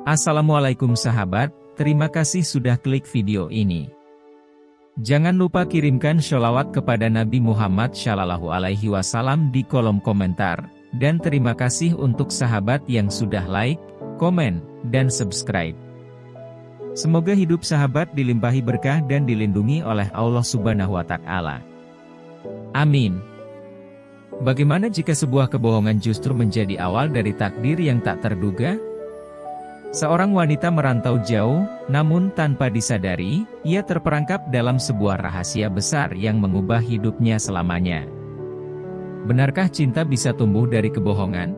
Assalamualaikum sahabat, terima kasih sudah klik video ini. Jangan lupa kirimkan sholawat kepada Nabi Muhammad SAW di kolom komentar. Dan terima kasih untuk sahabat yang sudah like, komen, dan subscribe. Semoga hidup sahabat dilimpahi berkah dan dilindungi oleh Allah Subhanahu wa Ta'ala. Amin. Bagaimana jika sebuah kebohongan justru menjadi awal dari takdir yang tak terduga? Seorang wanita merantau jauh, namun tanpa disadari, ia terperangkap dalam sebuah rahasia besar yang mengubah hidupnya selamanya. Benarkah cinta bisa tumbuh dari kebohongan?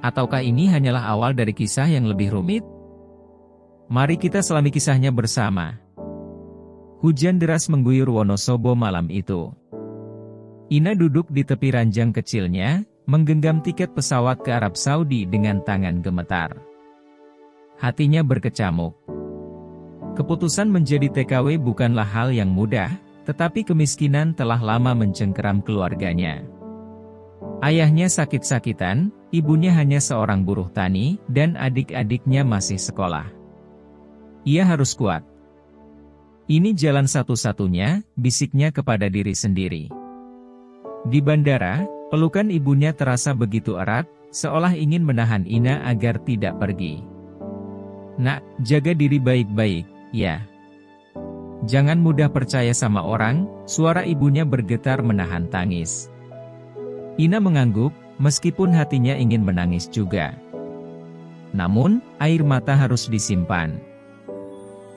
Ataukah ini hanyalah awal dari kisah yang lebih rumit? Mari kita selami kisahnya bersama. Hujan deras mengguyur Wonosobo malam itu. Ina duduk di tepi ranjang kecilnya, menggenggam tiket pesawat ke Arab Saudi dengan tangan gemetar. Hatinya berkecamuk. Keputusan menjadi TKW bukanlah hal yang mudah, tetapi kemiskinan telah lama mencengkeram keluarganya. Ayahnya sakit-sakitan, ibunya hanya seorang buruh tani, dan adik-adiknya masih sekolah. Ia harus kuat. Ini jalan satu-satunya, bisiknya kepada diri sendiri. Di bandara, pelukan ibunya terasa begitu erat, seolah ingin menahan Ina agar tidak pergi. Nak, jaga diri baik-baik, ya. Jangan mudah percaya sama orang, suara ibunya bergetar menahan tangis. Ina mengangguk, meskipun hatinya ingin menangis juga. Namun, air mata harus disimpan.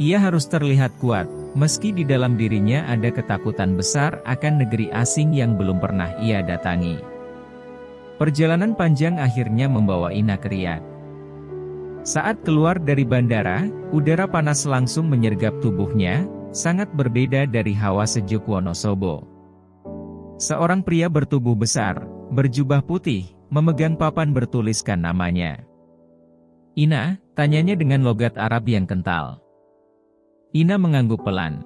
Ia harus terlihat kuat, meski di dalam dirinya ada ketakutan besar akan negeri asing yang belum pernah ia datangi. Perjalanan panjang akhirnya membawa Ina ke Riyadh. Saat keluar dari bandara, udara panas langsung menyergap tubuhnya, sangat berbeda dari hawa sejuk Wonosobo. Seorang pria bertubuh besar, berjubah putih, memegang papan bertuliskan namanya. Ina, tanyanya dengan logat Arab yang kental. Ina mengangguk pelan.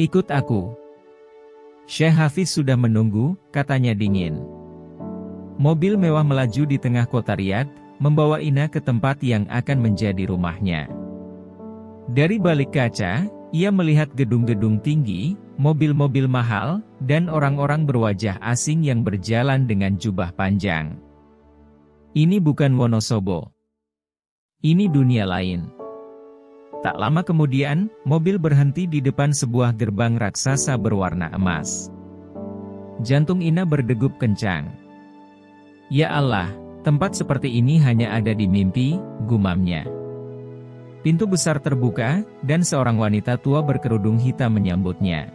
Ikut aku. Syekh Hafiz sudah menunggu, katanya dingin. Mobil mewah melaju di tengah kota Riyadh, membawa Ina ke tempat yang akan menjadi rumahnya. Dari balik kaca, ia melihat gedung-gedung tinggi, mobil-mobil mahal, dan orang-orang berwajah asing yang berjalan dengan jubah panjang. Ini bukan Wonosobo. Ini dunia lain. Tak lama kemudian, mobil berhenti di depan sebuah gerbang raksasa berwarna emas. Jantung Ina berdegup kencang. Ya Allah, tempat seperti ini hanya ada di mimpi, gumamnya. Pintu besar terbuka, dan seorang wanita tua berkerudung hitam menyambutnya.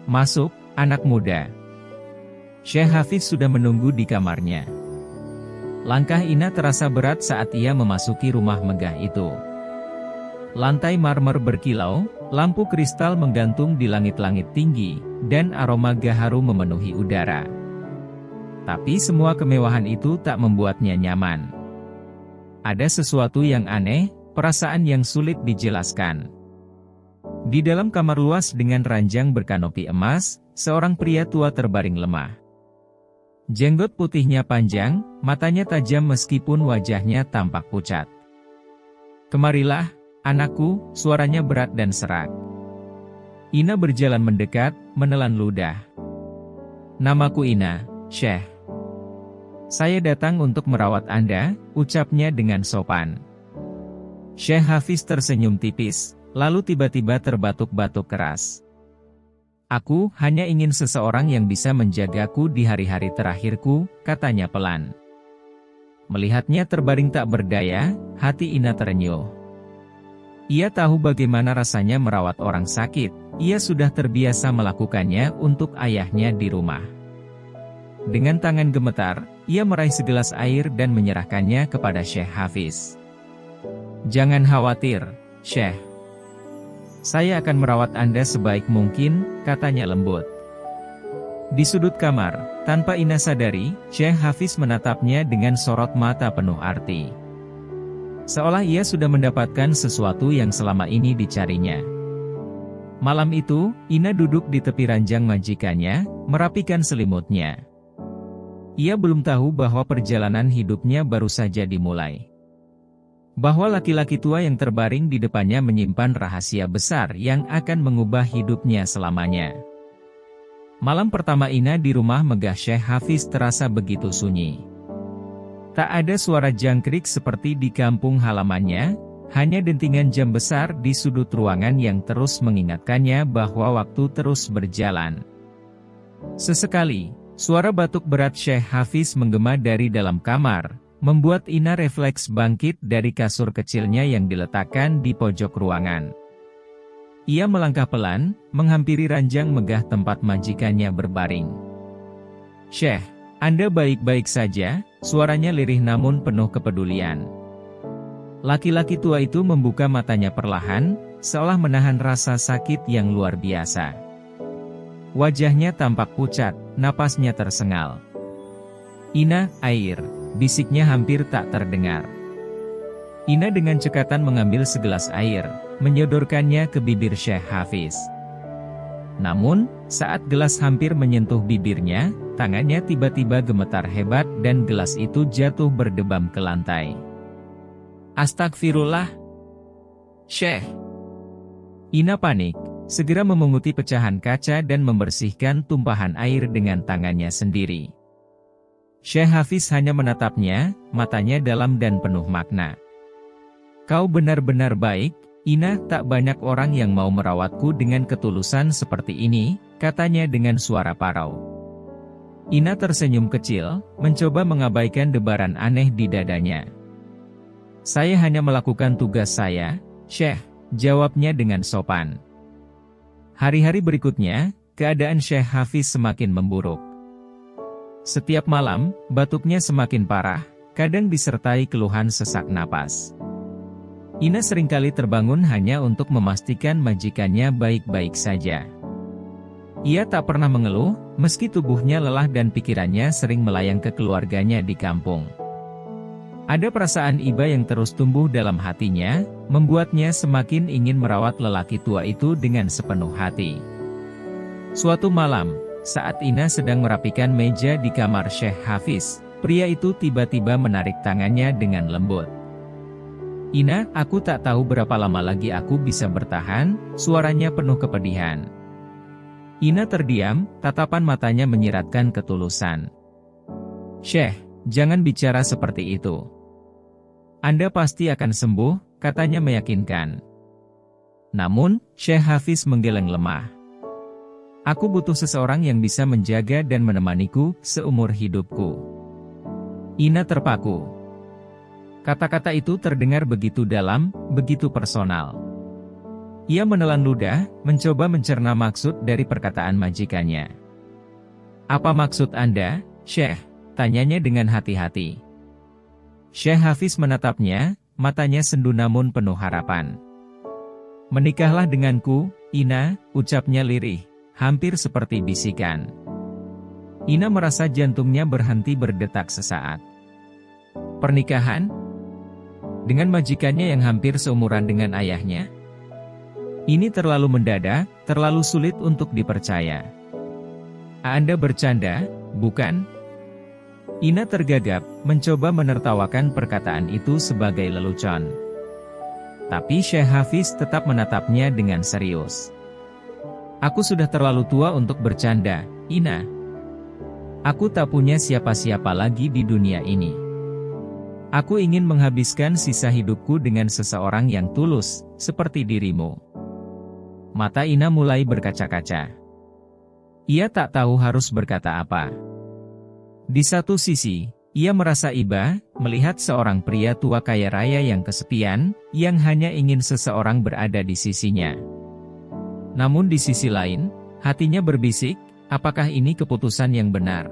Masuk, anak muda. Syekh Hafiz sudah menunggu di kamarnya. Langkah Ina terasa berat saat ia memasuki rumah megah itu. Lantai marmer berkilau, lampu kristal menggantung di langit-langit tinggi, dan aroma gaharu memenuhi udara. Tapi semua kemewahan itu tak membuatnya nyaman. Ada sesuatu yang aneh, perasaan yang sulit dijelaskan. Di dalam kamar luas dengan ranjang berkanopi emas, seorang pria tua terbaring lemah. Jenggot putihnya panjang, matanya tajam meskipun wajahnya tampak pucat. Kemarilah, anakku, suaranya berat dan serak. Ina berjalan mendekat, menelan ludah. Namaku Ina, Syekh. Saya datang untuk merawat Anda, ucapnya dengan sopan. Syekh Hafiz tersenyum tipis, lalu tiba-tiba terbatuk-batuk keras. Aku hanya ingin seseorang yang bisa menjagaku di hari-hari terakhirku, katanya pelan. Melihatnya terbaring tak berdaya, hati Ina terenyuh. Ia tahu bagaimana rasanya merawat orang sakit, ia sudah terbiasa melakukannya untuk ayahnya di rumah. Dengan tangan gemetar, ia meraih segelas air dan menyerahkannya kepada Syekh Hafiz. Jangan khawatir, Syekh. Saya akan merawat Anda sebaik mungkin, katanya lembut. Di sudut kamar, tanpa Ina sadari, Syekh Hafiz menatapnya dengan sorot mata penuh arti. Seolah ia sudah mendapatkan sesuatu yang selama ini dicarinya. Malam itu, Ina duduk di tepi ranjang majikannya, merapikan selimutnya. Ia belum tahu bahwa perjalanan hidupnya baru saja dimulai. bahwa laki-laki tua yang terbaring di depannya menyimpan rahasia besar yang akan mengubah hidupnya selamanya. Malam pertama Ina di rumah megah Syekh Hafiz terasa begitu sunyi. Tak ada suara jangkrik seperti di kampung halamannya, hanya dentingan jam besar di sudut ruangan yang terus mengingatkannya bahwa waktu terus berjalan. Sesekali, suara batuk berat Syekh Hafiz menggema dari dalam kamar, membuat Ina refleks bangkit dari kasur kecilnya yang diletakkan di pojok ruangan. Ia melangkah pelan, menghampiri ranjang megah tempat majikannya berbaring. "Syekh, Anda baik-baik saja?" Suaranya lirih namun penuh kepedulian. Laki-laki tua itu membuka matanya perlahan, seolah menahan rasa sakit yang luar biasa. Wajahnya tampak pucat, napasnya tersengal. "Ina, air," bisiknya hampir tak terdengar. Ina dengan cekatan mengambil segelas air, menyodorkannya ke bibir Syekh Hafiz. Namun, saat gelas hampir menyentuh bibirnya, tangannya tiba-tiba gemetar hebat dan gelas itu jatuh berdebam ke lantai. "Astagfirullah, Syekh!" Ina panik, segera memunguti pecahan kaca dan membersihkan tumpahan air dengan tangannya sendiri. Syekh Hafiz hanya menatapnya, matanya dalam dan penuh makna. "Kau benar-benar baik, Ina, tak banyak orang yang mau merawatku dengan ketulusan seperti ini," katanya dengan suara parau. Ina tersenyum kecil, mencoba mengabaikan debaran aneh di dadanya. "Saya hanya melakukan tugas saya, Syekh," jawabnya dengan sopan. Hari-hari berikutnya, keadaan Syekh Hafiz semakin memburuk. Setiap malam, batuknya semakin parah, kadang disertai keluhan sesak napas. Ina seringkali terbangun hanya untuk memastikan majikannya baik-baik saja. Ia tak pernah mengeluh, meski tubuhnya lelah dan pikirannya sering melayang ke keluarganya di kampung. Ada perasaan iba yang terus tumbuh dalam hatinya, membuatnya semakin ingin merawat lelaki tua itu dengan sepenuh hati. Suatu malam, saat Ina sedang merapikan meja di kamar Syekh Hafiz, pria itu tiba-tiba menarik tangannya dengan lembut. "Ina, aku tak tahu berapa lama lagi aku bisa bertahan," suaranya penuh kepedihan. Ina terdiam, tatapan matanya menyiratkan ketulusan. "Syekh, jangan bicara seperti itu. Anda pasti akan sembuh," katanya meyakinkan. Namun, Syekh Hafiz menggeleng lemah. "Aku butuh seseorang yang bisa menjaga dan menemaniku seumur hidupku." Ina terpaku. Kata-kata itu terdengar begitu dalam, begitu personal. Ia menelan ludah, mencoba mencerna maksud dari perkataan majikannya. "Apa maksud Anda, Syekh?" tanyanya dengan hati-hati. Syekh Hafiz menatapnya, matanya sendu namun penuh harapan. "Menikahlah denganku, Ina," ucapnya lirih, hampir seperti bisikan. Ina merasa jantungnya berhenti berdetak sesaat. Pernikahan? Dengan majikannya yang hampir seumuran dengan ayahnya? Ini terlalu mendadak, terlalu sulit untuk dipercaya. "Anda bercanda, bukan?" Ina tergagap, mencoba menertawakan perkataan itu sebagai lelucon. Tapi Syekh Hafiz tetap menatapnya dengan serius. "Aku sudah terlalu tua untuk bercanda, Ina. Aku tak punya siapa-siapa lagi di dunia ini. Aku ingin menghabiskan sisa hidupku dengan seseorang yang tulus, seperti dirimu." Mata Ina mulai berkaca-kaca. Ia tak tahu harus berkata apa. Di satu sisi, ia merasa iba, melihat seorang pria tua kaya raya yang kesepian, yang hanya ingin seseorang berada di sisinya. Namun di sisi lain, hatinya berbisik, apakah ini keputusan yang benar?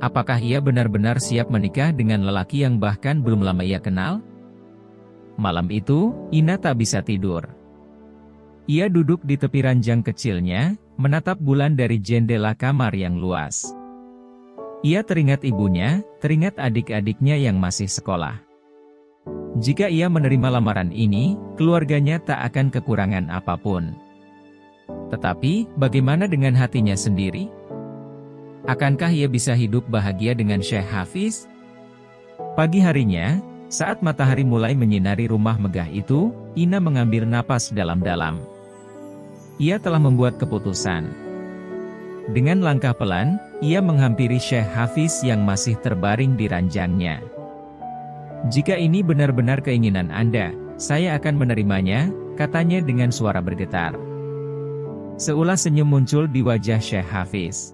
Apakah ia benar-benar siap menikah dengan lelaki yang bahkan belum lama ia kenal? Malam itu, Ina tak bisa tidur. Ia duduk di tepi ranjang kecilnya, menatap bulan dari jendela kamar yang luas. Ia teringat ibunya, teringat adik-adiknya yang masih sekolah. Jika ia menerima lamaran ini, keluarganya tak akan kekurangan apapun. Tetapi, bagaimana dengan hatinya sendiri? Akankah ia bisa hidup bahagia dengan Syekh Hafiz? Pagi harinya, Saat matahari mulai menyinari rumah megah itu, Ina mengambil napas dalam-dalam. Ia telah membuat keputusan. Dengan langkah pelan, ia menghampiri Syekh Hafiz yang masih terbaring di ranjangnya. "Jika ini benar-benar keinginan Anda, saya akan menerimanya," katanya dengan suara bergetar. Seulas senyum muncul di wajah Syekh Hafiz.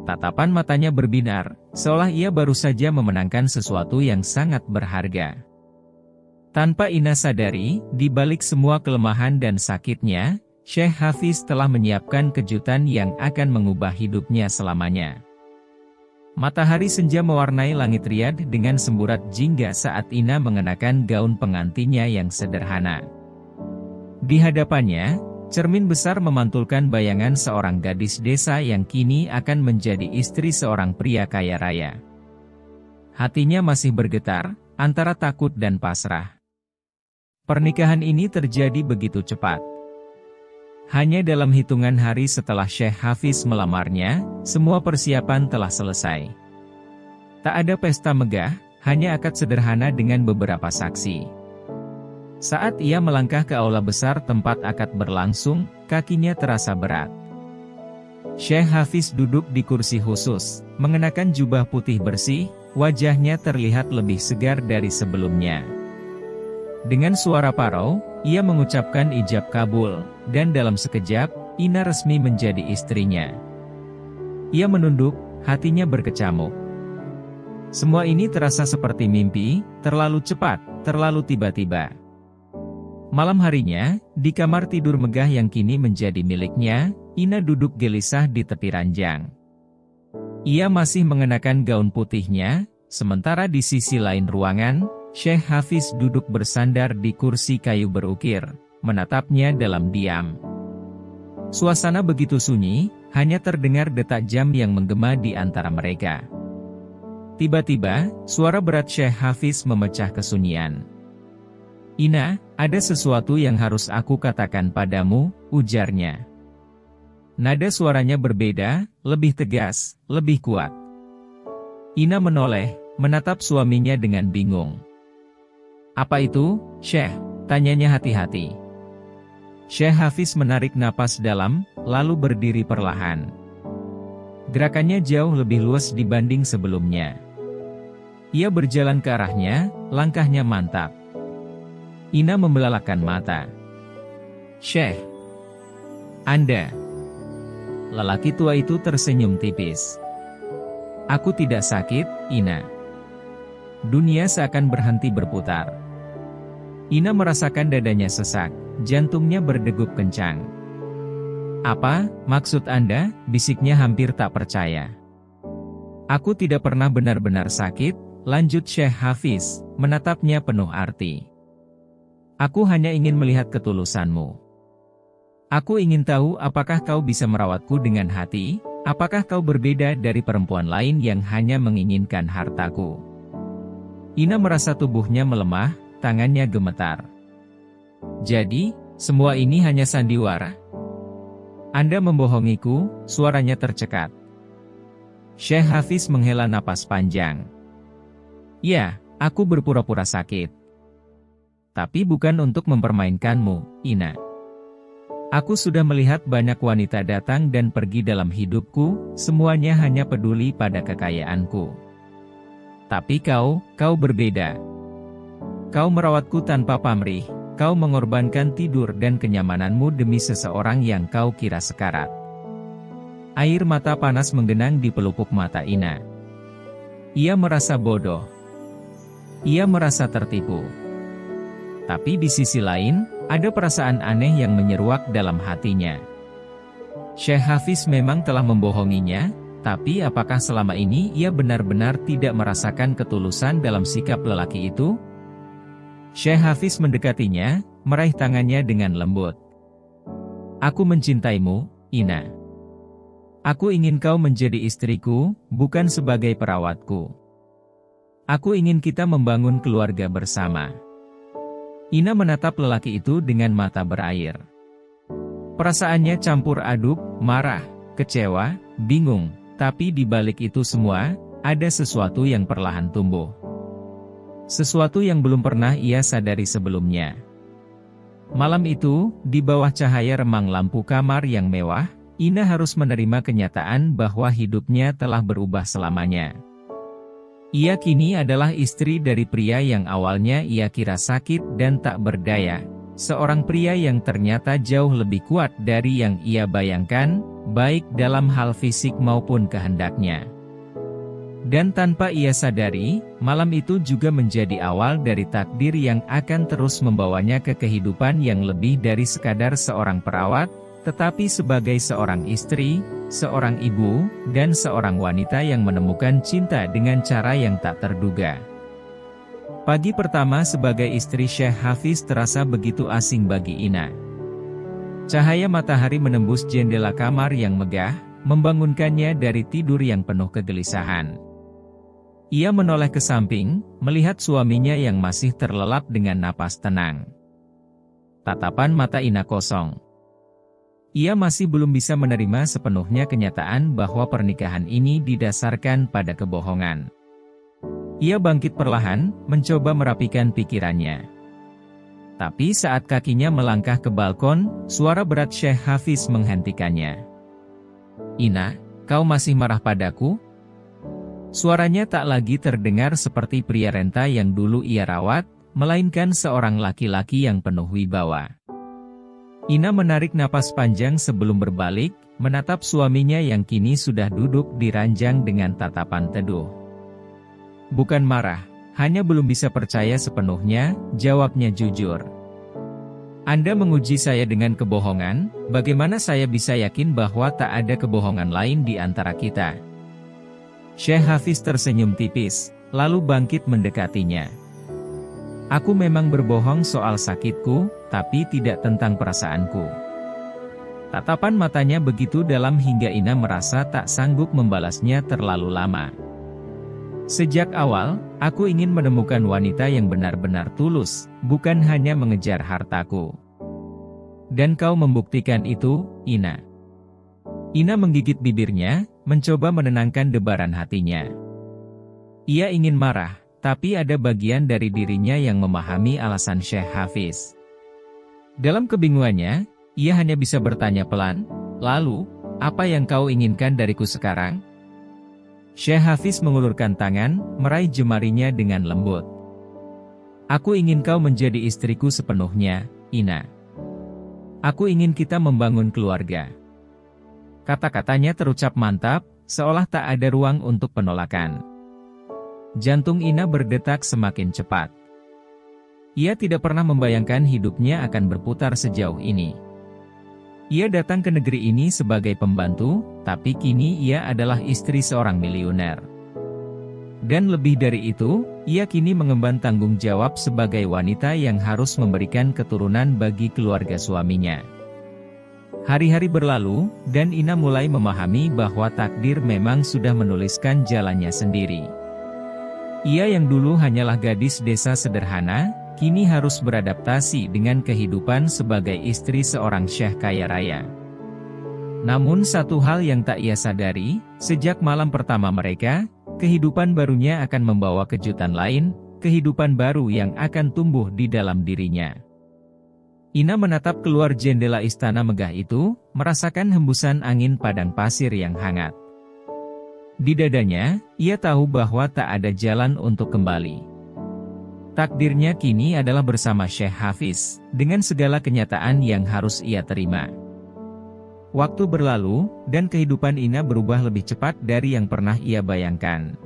Tatapan matanya berbinar, seolah ia baru saja memenangkan sesuatu yang sangat berharga. Tanpa Ina sadari, di balik semua kelemahan dan sakitnya, Syekh Hafiz telah menyiapkan kejutan yang akan mengubah hidupnya selamanya. Matahari senja mewarnai langit Riyadh dengan semburat jingga saat Ina mengenakan gaun pengantinnya yang sederhana. Di hadapannya, cermin besar memantulkan bayangan seorang gadis desa yang kini akan menjadi istri seorang pria kaya raya. Hatinya masih bergetar, antara takut dan pasrah. Pernikahan ini terjadi begitu cepat. Hanya dalam hitungan hari setelah Syekh Hafiz melamarnya, semua persiapan telah selesai. Tak ada pesta megah, hanya akad sederhana dengan beberapa saksi. Saat ia melangkah ke aula besar tempat akad berlangsung, kakinya terasa berat. Syekh Hafiz duduk di kursi khusus, mengenakan jubah putih bersih, wajahnya terlihat lebih segar dari sebelumnya. Dengan suara parau, ia mengucapkan ijab kabul, dan dalam sekejap, Ina resmi menjadi istrinya. Ia menunduk, hatinya berkecamuk. Semua ini terasa seperti mimpi, terlalu cepat, terlalu tiba-tiba. Malam harinya, di kamar tidur megah yang kini menjadi miliknya, Ina duduk gelisah di tepi ranjang. Ia masih mengenakan gaun putihnya, sementara di sisi lain ruangan, Syekh Hafiz duduk bersandar di kursi kayu berukir, menatapnya dalam diam. Suasana begitu sunyi, hanya terdengar detak jam yang menggema di antara mereka. Tiba-tiba, suara berat Syekh Hafiz memecah kesunyian. "Ina, ada sesuatu yang harus aku katakan padamu," ujarnya. Nada suaranya berbeda, lebih tegas, lebih kuat. Ina menoleh, menatap suaminya dengan bingung. "Apa itu, Syekh?" tanyanya hati-hati. Syekh Hafiz menarik napas dalam, lalu berdiri perlahan. Gerakannya jauh lebih luas dibanding sebelumnya. Ia berjalan ke arahnya, langkahnya mantap. Ina membelalakan mata. "Syekh, Anda..." Lelaki tua itu tersenyum tipis. "Aku tidak sakit, Ina." Dunia seakan berhenti berputar. Ina merasakan dadanya sesak, jantungnya berdegup kencang. "Apa maksud Anda?" bisiknya hampir tak percaya. "Aku tidak pernah benar-benar sakit," lanjut Syekh Hafiz, menatapnya penuh arti. "Aku hanya ingin melihat ketulusanmu. Aku ingin tahu apakah kau bisa merawatku dengan hati, apakah kau berbeda dari perempuan lain yang hanya menginginkan hartaku." Ina merasa tubuhnya melemah, tangannya gemetar. "Jadi, semua ini hanya sandiwara? Anda membohongiku," suaranya tercekat. Syekh Hafiz menghela napas panjang. "Ya, aku berpura-pura sakit. Tapi bukan untuk mempermainkanmu, Ina. Aku sudah melihat banyak wanita datang dan pergi dalam hidupku, semuanya hanya peduli pada kekayaanku. Tapi kau berbeda. Kau merawatku tanpa pamrih, kau mengorbankan tidur dan kenyamananmu demi seseorang yang kau kira sekarat." Air mata panas menggenang di pelupuk mata Ina. Ia merasa bodoh. Ia merasa tertipu. Tapi di sisi lain, ada perasaan aneh yang menyeruak dalam hatinya. Syekh Hafiz memang telah membohonginya, tapi apakah selama ini ia benar-benar tidak merasakan ketulusan dalam sikap lelaki itu? Syekh Hafiz mendekatinya, meraih tangannya dengan lembut. "Aku mencintaimu, Ina. Aku ingin kau menjadi istriku, bukan sebagai perawatku. Aku ingin kita membangun keluarga bersama." Ina menatap lelaki itu dengan mata berair. Perasaannya campur aduk, marah, kecewa, bingung, tapi di balik itu semua, ada sesuatu yang perlahan tumbuh. Sesuatu yang belum pernah ia sadari sebelumnya. Malam itu, di bawah cahaya remang lampu kamar yang mewah, Ina harus menerima kenyataan bahwa hidupnya telah berubah selamanya. Ia kini adalah istri dari pria yang awalnya ia kira sakit dan tak berdaya. Seorang pria yang ternyata jauh lebih kuat dari yang ia bayangkan, baik dalam hal fisik maupun kehendaknya. Dan tanpa ia sadari, malam itu juga menjadi awal dari takdir yang akan terus membawanya ke kehidupan yang lebih dari sekadar seorang perawat, tetapi sebagai seorang istri, seorang ibu, dan seorang wanita yang menemukan cinta dengan cara yang tak terduga. Pagi pertama sebagai istri Syekh Hafiz terasa begitu asing bagi Ina. Cahaya matahari menembus jendela kamar yang megah, membangunkannya dari tidur yang penuh kegelisahan. Ia menoleh ke samping, melihat suaminya yang masih terlelap dengan napas tenang. Tatapan mata Ina kosong. Ia masih belum bisa menerima sepenuhnya kenyataan bahwa pernikahan ini didasarkan pada kebohongan. Ia bangkit perlahan, mencoba merapikan pikirannya. Tapi saat kakinya melangkah ke balkon, suara berat Syekh Hafiz menghentikannya. "Ina, kau masih marah padaku?" Suaranya tak lagi terdengar seperti pria renta yang dulu ia rawat, melainkan seorang laki-laki yang penuh wibawa. Ina menarik napas panjang sebelum berbalik, menatap suaminya yang kini sudah duduk di ranjang dengan tatapan teduh. "Bukan marah, hanya belum bisa percaya sepenuhnya," jawabnya jujur. "Anda menguji saya dengan kebohongan, bagaimana saya bisa yakin bahwa tak ada kebohongan lain di antara kita?" Syekh Hafiz tersenyum tipis, lalu bangkit mendekatinya. "Aku memang berbohong soal sakitku, tapi tidak tentang perasaanku." Tatapan matanya begitu dalam hingga Ina merasa tak sanggup membalasnya terlalu lama. "Sejak awal, aku ingin menemukan wanita yang benar-benar tulus, bukan hanya mengejar hartaku. Dan kau membuktikan itu, Ina." Ina menggigit bibirnya, mencoba menenangkan debaran hatinya. Ia ingin marah, tapi ada bagian dari dirinya yang memahami alasan Syekh Hafiz. Dalam kebingungannya, ia hanya bisa bertanya pelan, "Lalu, apa yang kau inginkan dariku sekarang?" Syekh Hafiz mengulurkan tangan, meraih jemarinya dengan lembut. "Aku ingin kau menjadi istriku sepenuhnya, Ina. Aku ingin kita membangun keluarga." Kata-katanya terucap mantap, seolah tak ada ruang untuk penolakan. Jantung Ina berdetak semakin cepat. Ia tidak pernah membayangkan hidupnya akan berputar sejauh ini. Ia datang ke negeri ini sebagai pembantu, tapi kini ia adalah istri seorang miliuner. Dan lebih dari itu, ia kini mengemban tanggung jawab sebagai wanita yang harus memberikan keturunan bagi keluarga suaminya. Hari-hari berlalu, dan Ina mulai memahami bahwa takdir memang sudah menuliskan jalannya sendiri. Ia yang dulu hanyalah gadis desa sederhana, kini harus beradaptasi dengan kehidupan sebagai istri seorang syekh kaya raya. Namun satu hal yang tak ia sadari, sejak malam pertama mereka, kehidupan barunya akan membawa kejutan lain, kehidupan baru yang akan tumbuh di dalam dirinya. Ina menatap keluar jendela istana megah itu, merasakan hembusan angin padang pasir yang hangat. Di dadanya, ia tahu bahwa tak ada jalan untuk kembali. Takdirnya kini adalah bersama Syekh Hafiz, dengan segala kenyataan yang harus ia terima. Waktu berlalu, dan kehidupan Ina berubah lebih cepat dari yang pernah ia bayangkan.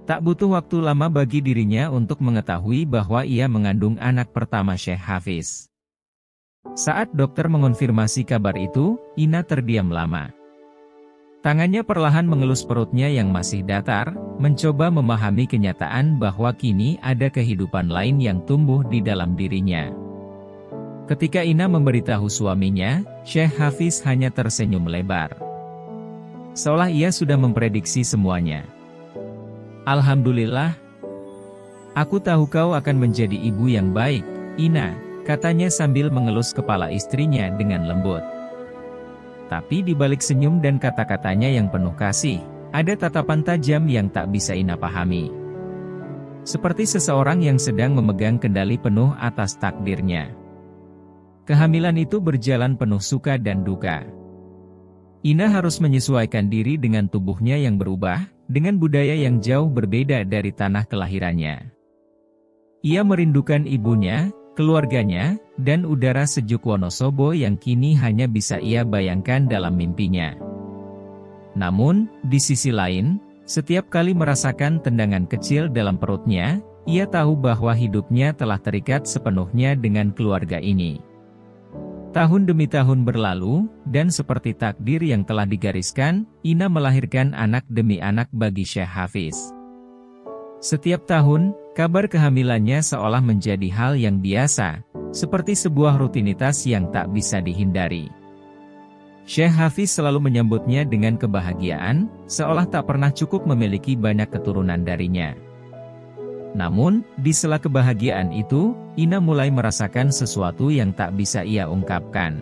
Tak butuh waktu lama bagi dirinya untuk mengetahui bahwa ia mengandung anak pertama Syekh Hafiz. Saat dokter mengonfirmasi kabar itu, Ina terdiam lama. Tangannya perlahan mengelus perutnya yang masih datar, mencoba memahami kenyataan bahwa kini ada kehidupan lain yang tumbuh di dalam dirinya. Ketika Ina memberitahu suaminya, Syekh Hafiz hanya tersenyum lebar. Seolah ia sudah memprediksi semuanya. "Alhamdulillah. Aku tahu kau akan menjadi ibu yang baik, Ina," katanya sambil mengelus kepala istrinya dengan lembut. Tapi di balik senyum dan kata-katanya yang penuh kasih, ada tatapan tajam yang tak bisa Ina pahami. seperti seseorang yang sedang memegang kendali penuh atas takdirnya. Kehamilan itu berjalan penuh suka dan duka. Ina harus menyesuaikan diri dengan tubuhnya yang berubah, dengan budaya yang jauh berbeda dari tanah kelahirannya. Ia merindukan ibunya, keluarganya, dan udara sejuk Wonosobo yang kini hanya bisa ia bayangkan dalam mimpinya. Namun, di sisi lain, setiap kali merasakan tendangan kecil dalam perutnya, ia tahu bahwa hidupnya telah terikat sepenuhnya dengan keluarga ini. Tahun demi tahun berlalu, dan seperti takdir yang telah digariskan, Ina melahirkan anak demi anak bagi Syekh Hafiz. Setiap tahun, kabar kehamilannya seolah menjadi hal yang biasa, seperti sebuah rutinitas yang tak bisa dihindari. Syekh Hafiz selalu menyambutnya dengan kebahagiaan, seolah tak pernah cukup memiliki banyak keturunan darinya. Namun, di sela kebahagiaan itu, Ina mulai merasakan sesuatu yang tak bisa ia ungkapkan.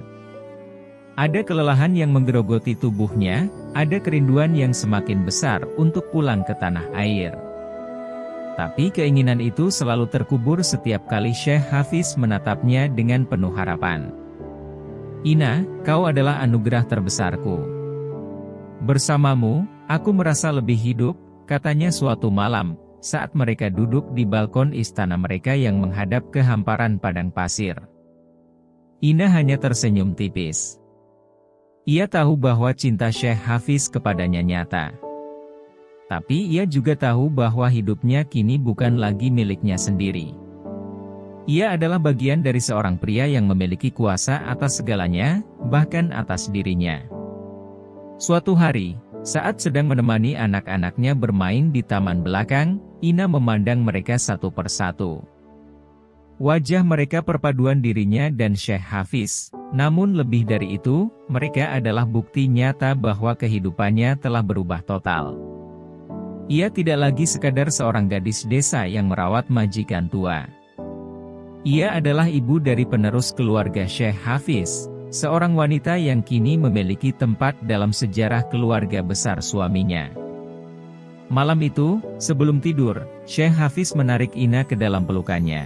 Ada kelelahan yang menggerogoti tubuhnya, ada kerinduan yang semakin besar untuk pulang ke tanah air. Tapi keinginan itu selalu terkubur setiap kali Syekh Hafiz menatapnya dengan penuh harapan. Ina, kau adalah anugerah terbesarku. Bersamamu, aku merasa lebih hidup, katanya suatu malam, saat mereka duduk di balkon istana mereka yang menghadap ke hamparan padang pasir. Ina hanya tersenyum tipis. Ia tahu bahwa cinta Syekh Hafiz kepadanya nyata. Tapi ia juga tahu bahwa hidupnya kini bukan lagi miliknya sendiri. Ia adalah bagian dari seorang pria yang memiliki kuasa atas segalanya, bahkan atas dirinya. Suatu hari, saat sedang menemani anak-anaknya bermain di taman belakang, Ina memandang mereka satu persatu. Wajah mereka perpaduan dirinya dan Syekh Hafiz, namun lebih dari itu, mereka adalah bukti nyata bahwa kehidupannya telah berubah total. Ia tidak lagi sekadar seorang gadis desa yang merawat majikan tua. Ia adalah ibu dari penerus keluarga Syekh Hafiz, seorang wanita yang kini memiliki tempat dalam sejarah keluarga besar suaminya. Malam itu, sebelum tidur, Syekh Hafiz menarik Ina ke dalam pelukannya.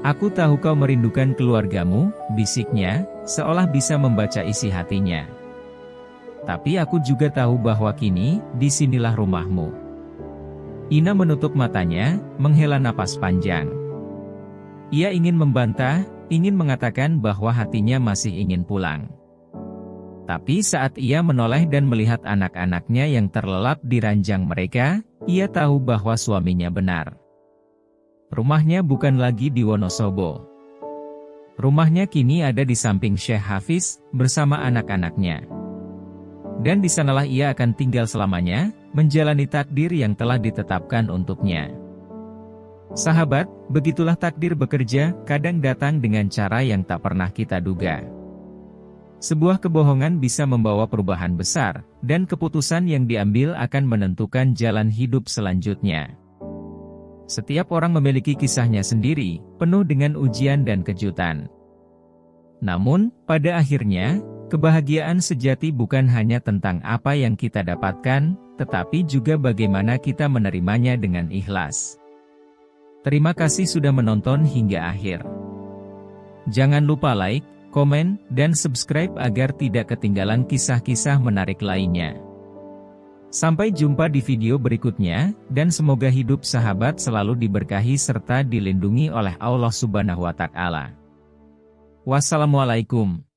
"Aku tahu kau merindukan keluargamu," bisiknya, seolah bisa membaca isi hatinya. "Tapi aku juga tahu bahwa kini, disinilah rumahmu." Ina menutup matanya, menghela napas panjang. Ia ingin membantah, ingin mengatakan bahwa hatinya masih ingin pulang. Tapi saat ia menoleh dan melihat anak-anaknya yang terlelap di ranjang mereka, ia tahu bahwa suaminya benar. Rumahnya bukan lagi di Wonosobo. Rumahnya kini ada di samping Syekh Hafiz, bersama anak-anaknya. Dan di sanalah ia akan tinggal selamanya, menjalani takdir yang telah ditetapkan untuknya. Sahabat, begitulah takdir bekerja, kadang datang dengan cara yang tak pernah kita duga. Sebuah kebohongan bisa membawa perubahan besar, dan keputusan yang diambil akan menentukan jalan hidup selanjutnya. Setiap orang memiliki kisahnya sendiri, penuh dengan ujian dan kejutan. Namun, pada akhirnya, kebahagiaan sejati bukan hanya tentang apa yang kita dapatkan, tetapi juga bagaimana kita menerimanya dengan ikhlas. Terima kasih sudah menonton hingga akhir. Jangan lupa like, komen, dan subscribe agar tidak ketinggalan kisah-kisah menarik lainnya. Sampai jumpa di video berikutnya, dan semoga hidup sahabat selalu diberkahi serta dilindungi oleh Allah Subhanahu wa Ta'ala. Wassalamualaikum.